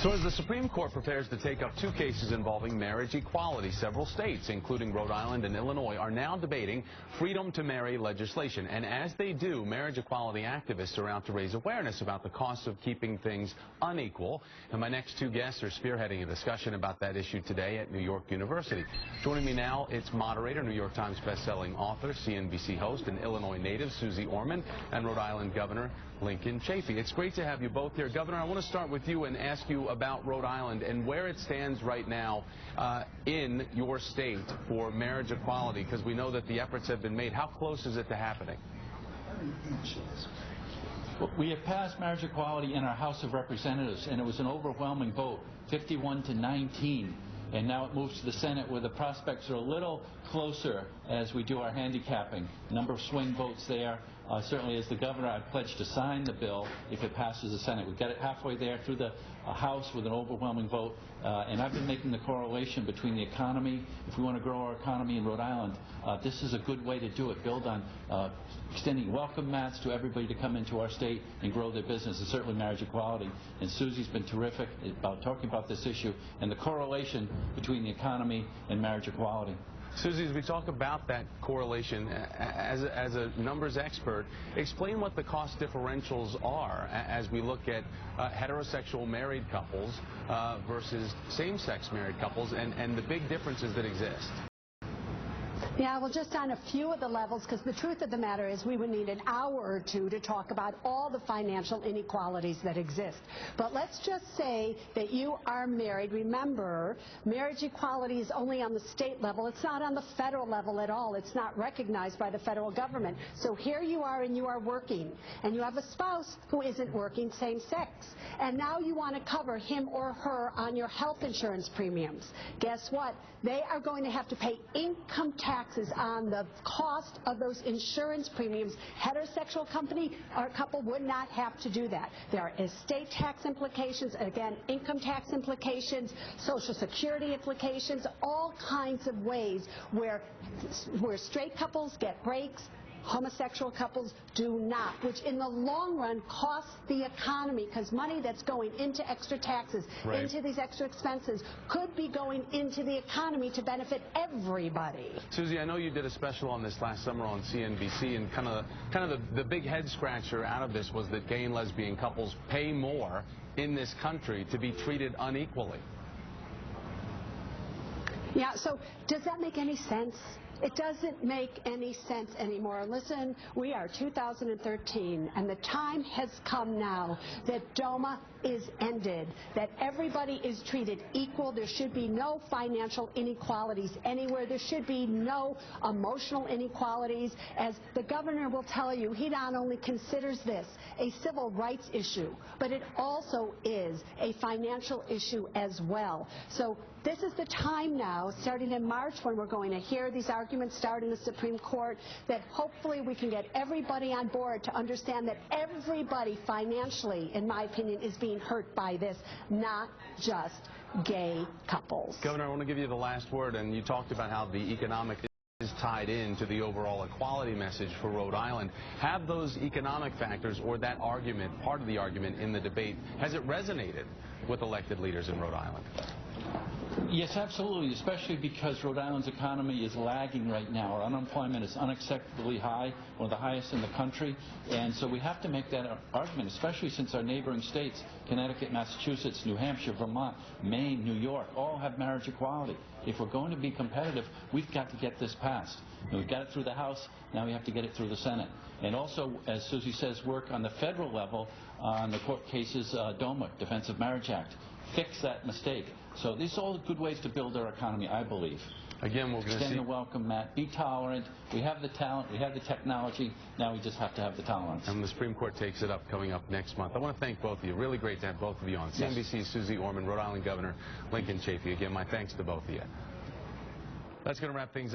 So as the Supreme Court prepares to take up two cases involving marriage equality, several states, including Rhode Island and Illinois, are now debating freedom to marry legislation. And as they do, marriage equality activists are out to raise awareness about the cost of keeping things unequal. And my next two guests are spearheading a discussion about that issue today at New York University. Joining me now, it's moderator, New York Times bestselling author, CNBC host, and Illinois native Suze Orman, and Rhode Island Governor Chafee. It's great to have you both here. Governor, I want to start with you and ask you about Rhode Island and where it stands right now in your state for marriage equality, because we know that the efforts have been made. How close is it to happening? Well, we have passed marriage equality in our House of Representatives, and it was an overwhelming vote, 51 to 19. And now it moves to the Senate, where the prospects are a little closer as we do our handicapping. A number of swing votes there. Certainly, as the governor, I pledged to sign the bill if it passes the Senate. We've got it halfway there through the House with an overwhelming vote. And I've been making the correlation between the economy. If we want to grow our economy in Rhode Island, this is a good way to do it. Build on extending welcome mats to everybody to come into our state and grow their business, and certainly marriage equality. And Susie's been terrific about talking about this issue and the correlation between the economy and marriage equality. Suze, as we talk about that correlation, as a numbers expert, explain what the cost differentials are as we look at heterosexual married couples versus same-sex married couples and the big differences that exist. Yeah, well, just on a few of the levels, because the truth of the matter is we would need an hour or two to talk about all the financial inequalities that exist. But let's just say that you are married. Remember, marriage equality is only on the state level. It's not on the federal level at all. It's not recognized by the federal government. So here you are, and you are working, and you have a spouse who isn't working, same sex. And now you want to cover him or her on your health insurance premiums. Guess what? They are going to have to pay income taxes on the cost of those insurance premiums. Heterosexual couple would not have to do that. There are estate tax implications, again, income tax implications, Social Security implications, all kinds of ways where straight couples get breaks, homosexual couples do not, which in the long run costs the economy, because money that's going into extra taxes, right, into these extra expenses, could be going into the economy to benefit everybody. Suze, I know you did a special on this last summer on CNBC, and kind of the big head scratcher out of this was that gay and lesbian couples pay more in this country to be treated unequally. Yeah, so does that make any sense? It doesn't make any sense anymore. Listen, we are 2013, and the time has come now that DOMA is ended, that everybody is treated equal. There should be no financial inequalities anywhere. There should be no emotional inequalities. As the governor will tell you, he not only considers this a civil rights issue, but it also is a financial issue as well. So this is the time now, starting in March, when we're going to hear these arguments start in the Supreme Court, that hopefully we can get everybody on board to understand that everybody financially, in my opinion, is being hurt by this, not just gay couples. Governor, I want to give you the last word, and you talked about how the economic is tied into the overall equality message for Rhode Island. Have those economic factors, or that argument, part of the argument in the debate, has it resonated with elected leaders in Rhode Island? Yes, absolutely, especially because Rhode Island's economy is lagging right now. Our unemployment is unacceptably high, one of the highest in the country, and so we have to make that argument, especially since our neighboring states, Connecticut, Massachusetts, New Hampshire, Vermont, Maine, New York, all have marriage equality. If we're going to be competitive, we've got to get this passed. And we've got it through the House, now we have to get it through the Senate. And also, as Susie says, work on the federal level on the court cases, DOMA, Defense of Marriage Act. Fix that mistake. So these are all good ways to build our economy, I believe. Again, we're going to extend the welcome mat, be tolerant. We have the talent, we have the technology. Now we just have to have the tolerance. And the Supreme Court takes it up coming up next month. I want to thank both of you. Really great to have both of you on. Yes. CNBC's Suze Orman, Rhode Island Governor Chafee. Again, my thanks to both of you. That's going to wrap things up.